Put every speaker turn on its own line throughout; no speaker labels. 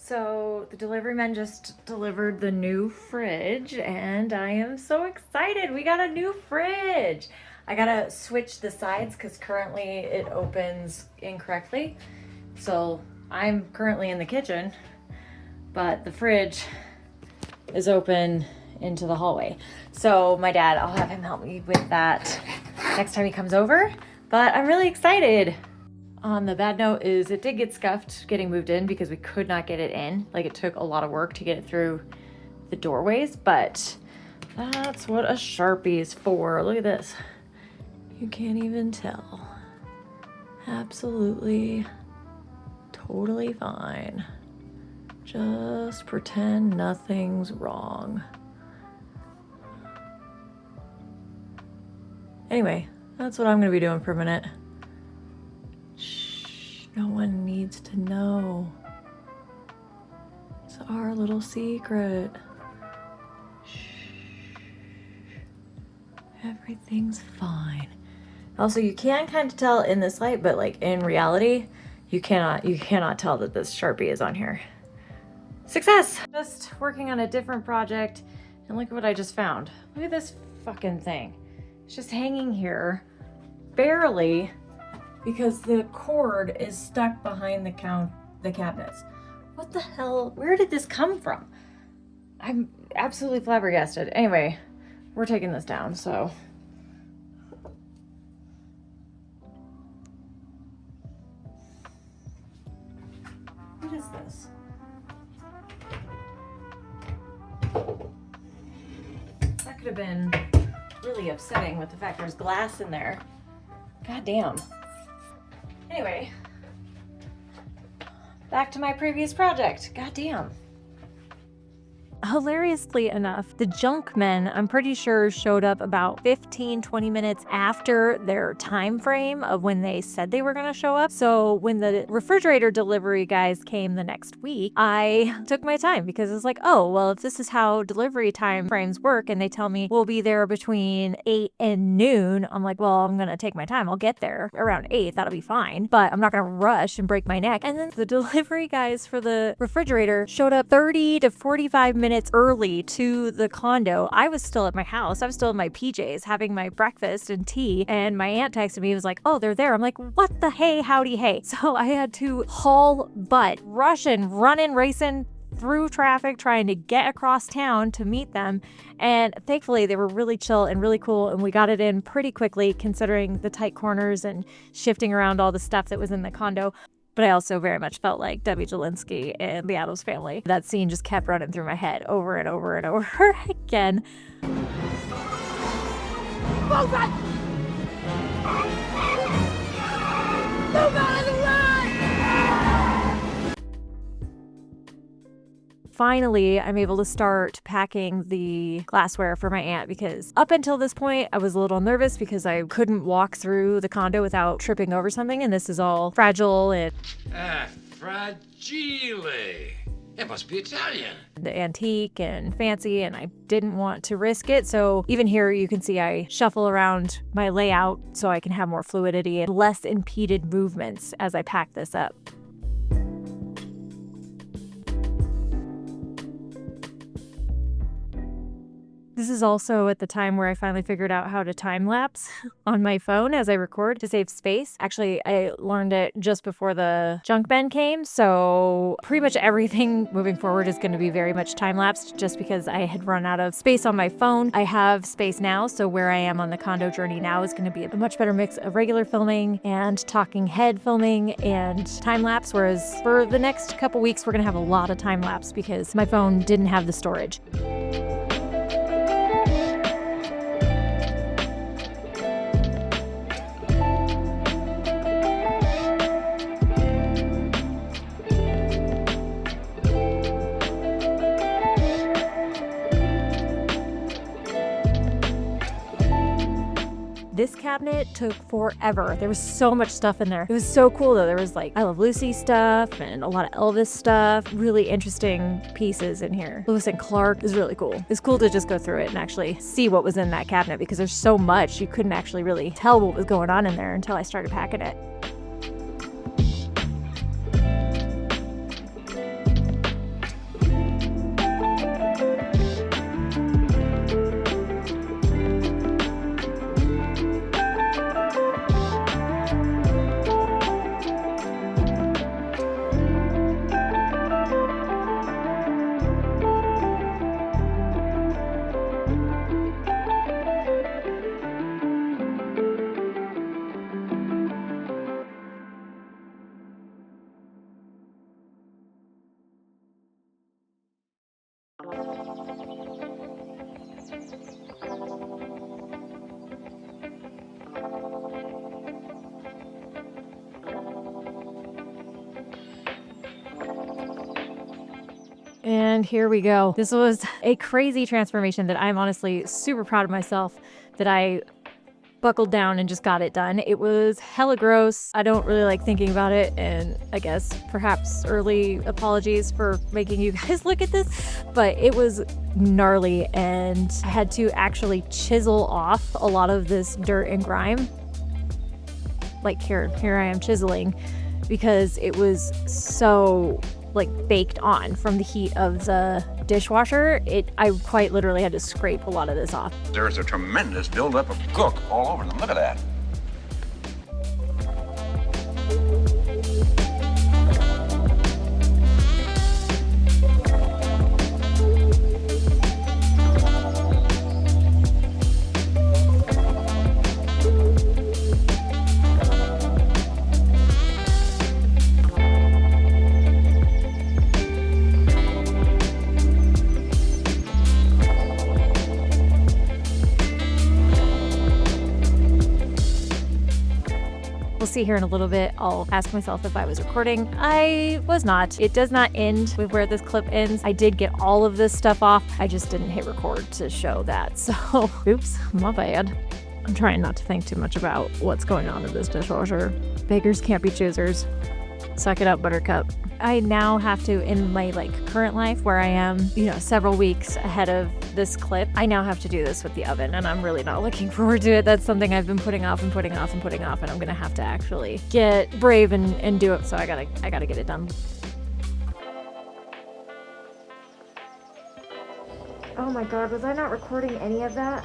So the delivery man just delivered the new fridge and I am so excited. We got a new fridge. I gotta switch the sides because currently it opens incorrectly. So I'm currently in the kitchen, but the fridge is open into the hallway. So my dad, I'll have him help me with that next time he comes over, but I'm really excited. On the bad note is it did get scuffed getting moved in because we could not get it in. Like, it took a lot of work to get it through the doorways, but that's what a Sharpie is for. Look at this. You can't even tell. Absolutely, totally fine. Just pretend nothing's wrong. Anyway, that's what I'm gonna be doing for a minute. No one needs to know. It's our little secret. Shh. Everything's fine. Also, you can kind of tell in this light, but like in reality, you cannot tell that this Sharpie is on here. Success! Just working on a different project, and look at what I just found. Look at this fucking thing. It's just hanging here, barely, because the cord is stuck behind the cabinets. What the hell? Where did this come from? I'm absolutely flabbergasted. Anyway, we're taking this down, so. What is this? That could have been really upsetting with the fact there's glass in there. God damn. Anyway, back to my previous project. God damn. Hilariously enough, the junk men, I'm pretty sure, showed up about 15-20 minutes after their time frame of when they said they were going to show up. So when the refrigerator delivery guys came the next week, I took my time because it's like, oh, well, if this is how delivery time frames work and they tell me we'll be there between 8 and noon, I'm like, well, I'm going to take my time. I'll get there around 8. That'll be fine. But I'm not going to rush and break my neck. And then the delivery guys for the refrigerator showed up 30 to 45 minutes early to the condo. I was still at my house. I was still in my PJs having my breakfast and tea, and my aunt texted me, was like, oh, they're there. I'm like, what the hey, howdy, hey. So I had to haul butt, rushing, running, racing through traffic, trying to get across town to meet them. And thankfully they were really chill and really cool, and we got it in pretty quickly considering the tight corners and shifting around all the stuff that was in the condo. But I also very much felt like Debbie Jelinski and the Addams Family. That scene just kept running through my head over and over and over again. Move it! Move out of the way! Finally, I'm able to start packing the glassware for my aunt, because up until this point, I was a little nervous because I couldn't walk through the condo without tripping over something, and this is all fragile and...
fragile. It must be Italian.
Antique and fancy, and I didn't want to risk it. So even here you can see I shuffle around my layout so I can have more fluidity and less impeded movements as I pack this up. This is also at the time where I finally figured out how to time lapse on my phone as I record to save space. Actually, I learned it just before the junk bin came, so pretty much everything moving forward is going to be very much time lapsed just because I had run out of space on my phone. I have space now, so where I am on the condo journey now is going to be a much better mix of regular filming and talking head filming and time lapse, whereas for the next couple weeks we're going to have a lot of time lapse because my phone didn't have the storage. This cabinet took forever. There was so much stuff in there. It was so cool though. There was like I Love Lucy stuff and a lot of Elvis stuff. Really interesting pieces in here. Lewis and Clark is really cool. It's cool to just go through it and actually see what was in that cabinet because there's so much you couldn't actually really tell what was going on in there until I started packing it. And here we go. This was a crazy transformation that I'm honestly super proud of myself that I buckled down and just got it done. It was hella gross. I don't really like thinking about it, and I guess perhaps early apologies for making you guys look at this, but it was gnarly, and I had to actually chisel off a lot of this dirt and grime. Like here I am chiseling because it was so like baked on from the heat of the dishwasher. I quite literally had to scrape a lot of this off.
There's a tremendous buildup of gook all over them. Look at that.
We'll see here in a little bit. I'll ask myself if I was recording. I was not. It does not end with where this clip ends. I did get all of this stuff off. I just didn't hit record to show that. So, oops, my bad. I'm trying not to think too much about what's going on in this dishwasher. Beggars can't be choosers. Suck it up, Buttercup. I now have to, in my current life where I am, several weeks ahead of this clip, I now have to do this with the oven, and I'm really not looking forward to it. That's something I've been putting off, and I'm gonna have to actually get brave and do it. So I gotta get it done. Oh my God, was I not recording any of that?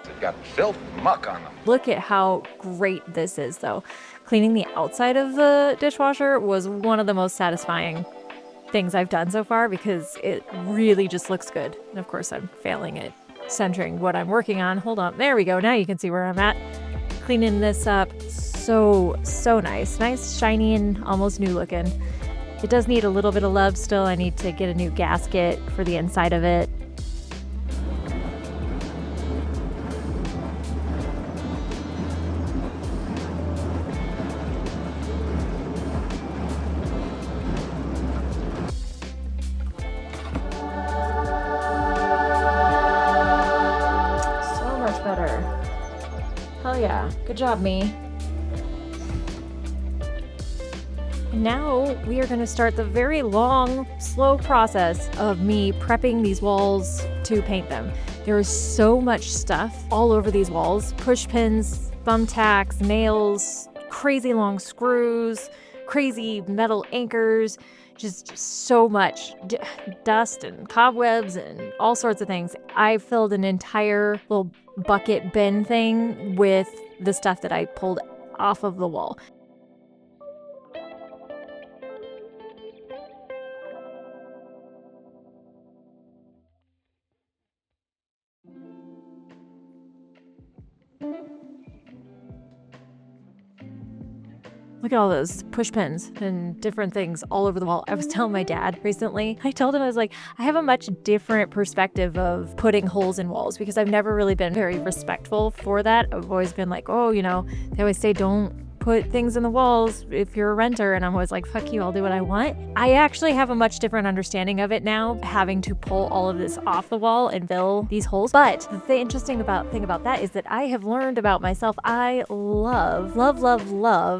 It got filth and muck on them.
Look at how great this is, though. Cleaning the outside of the dishwasher was one of the most satisfying things I've done so far because it really just looks good. And of course, I'm failing at centering what I'm working on. Hold on. There we go. Now you can see where I'm at. Cleaning this up. So nice. Nice, shiny, and almost new looking. It does need a little bit of love still. I need to get a new gasket for the inside of it. Hell yeah. Good job, me. And now we are going to start the very long, slow process of me prepping these walls to paint them. There is so much stuff all over these walls. Push pins, thumbtacks, nails, crazy long screws, crazy metal anchors, just so much dust and cobwebs and all sorts of things. I filled an entire little bucket bin thing with the stuff that I pulled off of the wall. Look at all those push pins and different things all over the wall. I was telling my dad recently, I told him, I was like, I have a much different perspective of putting holes in walls because I've never really been very respectful for that. I've always been like, oh, they always say don't put things in the walls if you're a renter, and I'm always like, fuck you, I'll do what I want. I actually have a much different understanding of it now, having to pull all of this off the wall and fill these holes. But the interesting thing about that is that I have learned about myself. I love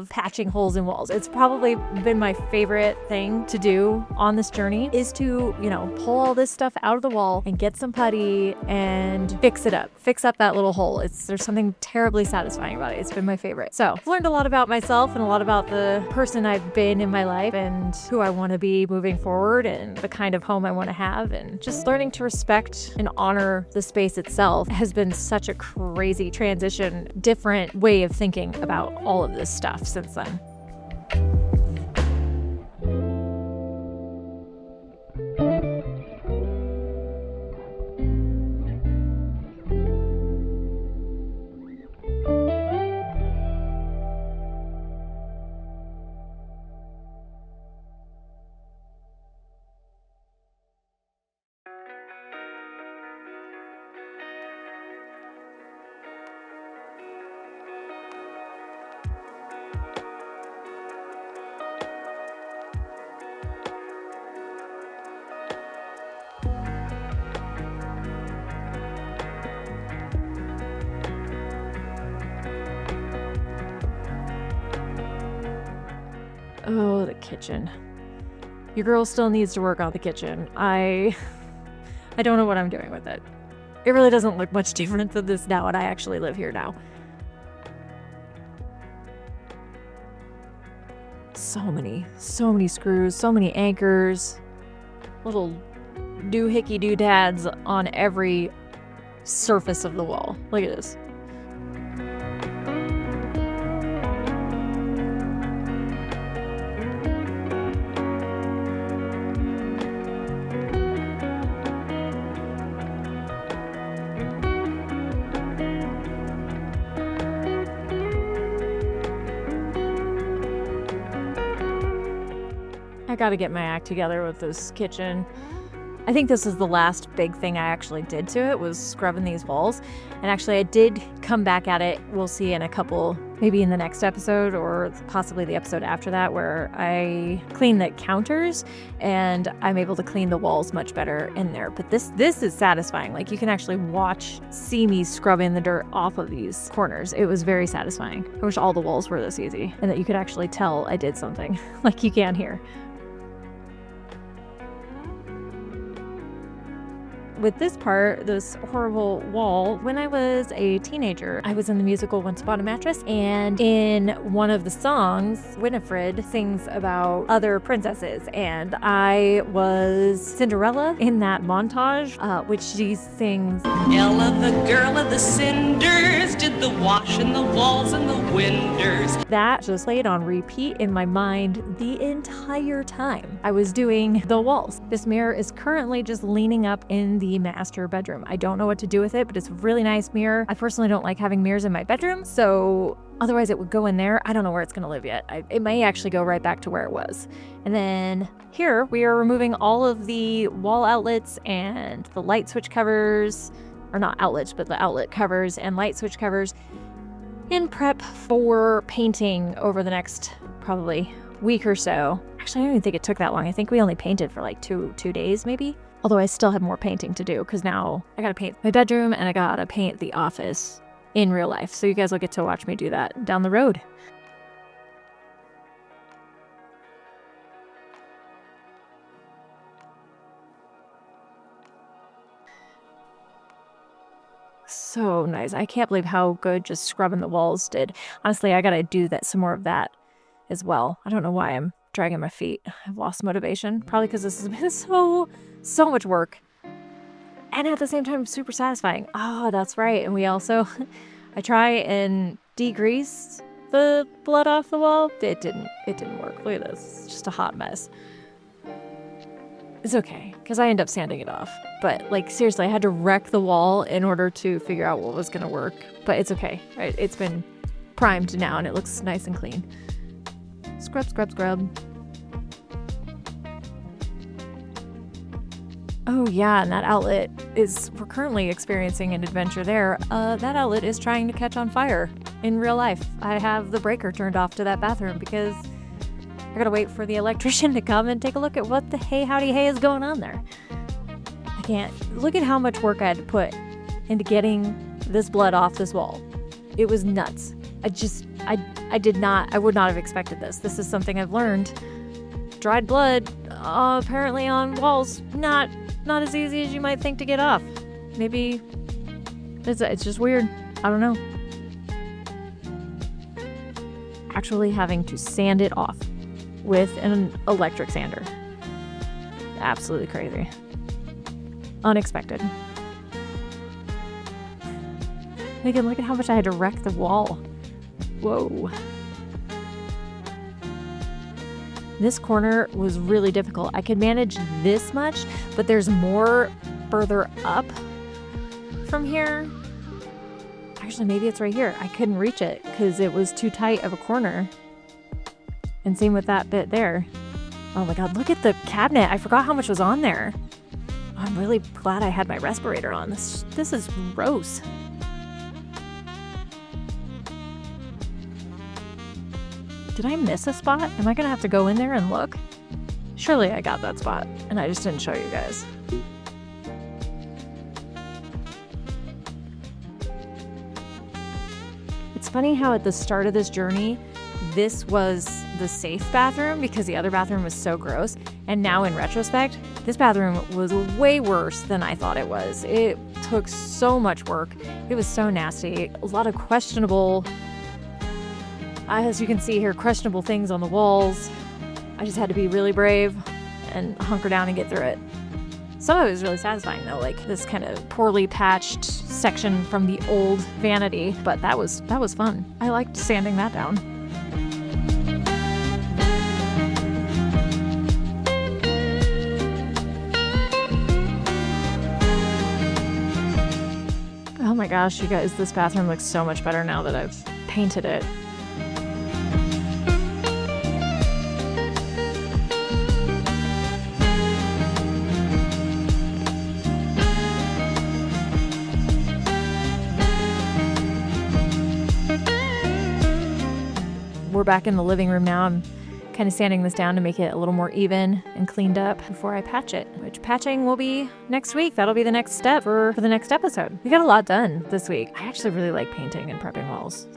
patching holes in walls. It's probably been my favorite thing to do on this journey is to, pull all this stuff out of the wall and get some putty and fix it up. Fix up that little hole. There's something terribly satisfying about it. It's been my favorite. So I've learned a lot about myself and a lot about the person I've been in my life and who I want to be moving forward and the kind of home I want to have, and just learning to respect and honor the space itself has been such a crazy transition, different way of thinking about all of this stuff since then. kitchen. Your girl still needs to work on the kitchen. I don't know what I'm doing with it. It really doesn't look much different than this now, and I actually live here now. So many screws, so many anchors, little doohickey doodads on every surface of the wall. Look at this. I gotta get my act together with this kitchen. I think this is the last big thing I actually did to it, was scrubbing these walls. And actually I did come back at it. We'll see in a couple, maybe in the next episode or possibly the episode after that, where I clean the counters and I'm able to clean the walls much better in there. But this is satisfying. Like, you can actually see me scrubbing the dirt off of these corners. It was very satisfying. I wish all the walls were this easy and that you could actually tell I did something like you can here. With this part, this horrible wall, when I was a teenager, I was in the musical Once Upon a Mattress, and in one of the songs, Winifred sings about other princesses, and I was Cinderella in that montage, which she sings,
Ella, the girl of the cinders, did the wash in the walls and the windows.
That just played on repeat in my mind the entire time I was doing the walls. This mirror is currently just leaning up in the master bedroom. I don't know what to do with it, but it's a really nice mirror. I personally don't like having mirrors in my bedroom, so otherwise it would go in there. I don't know where it's going to live yet. It may actually go right back to where it was. And then here we are removing all of the wall outlets and the light switch covers, or not outlets, but the outlet covers and light switch covers, in prep for painting over the next probably week or so. Actually, I don't even think it took that long. I think we only painted for like two days maybe. Although I still have more painting to do, because now I gotta paint my bedroom and I gotta paint the office in real life. So you guys will get to watch me do that down the road. So nice. I can't believe how good just scrubbing the walls did. Honestly, I gotta do some more of that as well. I don't know why I'm dragging my feet. I've lost motivation. Probably because this has been so much work. And at the same time, super satisfying. Oh, that's right. And we also, I try and degrease the blood off the wall. It didn't work. Look at this. It's just a hot mess. It's okay, because I end up sanding it off. But like, seriously, I had to wreck the wall in order to figure out what was going to work. But it's okay. It's been primed now and it looks nice and clean. Scrub, scrub, scrub. Oh yeah, and that outlet we're currently experiencing an adventure there. That outlet is trying to catch on fire in real life. I have the breaker turned off to that bathroom because I gotta wait for the electrician to come and take a look at what the hey howdy hey is going on there. I can't, look at how much work I had to put into getting this blood off this wall. It was nuts. I would not have expected this. This is something I've learned. Dried blood, apparently on walls, not as easy as you might think to get off. Maybe it's just weird. I don't know. Actually having to sand it off with an electric sander. Absolutely crazy. Unexpected. Again, look at how much I had to wreck the wall. Whoa. This corner was really difficult. I could manage this much, but there's more further up from here. Actually, maybe it's right here. I couldn't reach it because it was too tight of a corner. And same with that bit there. Oh my God, look at the cabinet. I forgot how much was on there. I'm really glad I had my respirator on. This is gross. Did I miss a spot? Am I gonna have to go in there and look? Surely I got that spot and I just didn't show you guys. It's funny how at the start of this journey, this was the safe bathroom because the other bathroom was so gross. And now in retrospect, this bathroom was way worse than I thought it was. It took so much work. It was so nasty. A lot of questionable, as you can see here, questionable things on the walls. I just had to be really brave and hunker down and get through it. Some of it was really satisfying though, like this kind of poorly patched section from the old vanity, but that was fun. I liked sanding that down. Oh my gosh, you guys, this bathroom looks so much better now that I've painted it. We're back in the living room now. I'm kind of sanding this down to make it a little more even and cleaned up before I patch it, which patching will be next week. That'll be the next step for the next episode. We got a lot done this week. I actually really like painting and prepping walls.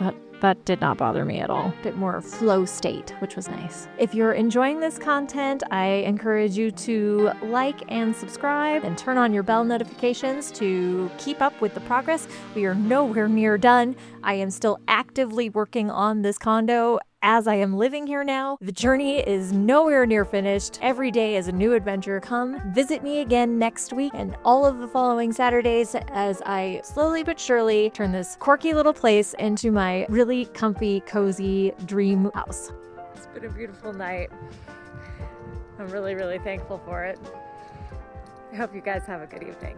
That did not bother me at all. A bit more flow state, which was nice. If you're enjoying this content, I encourage you to like and subscribe and turn on your bell notifications to keep up with the progress. We are nowhere near done. I am still actively working on this condo as I am living here now. The journey is nowhere near finished. Every day is a new adventure. Come visit me again next week and all of the following Saturdays as I slowly but surely turn this quirky little place into my really comfy, cozy dream house. It's been a beautiful night. I'm really, really thankful for it. I hope you guys have a good evening.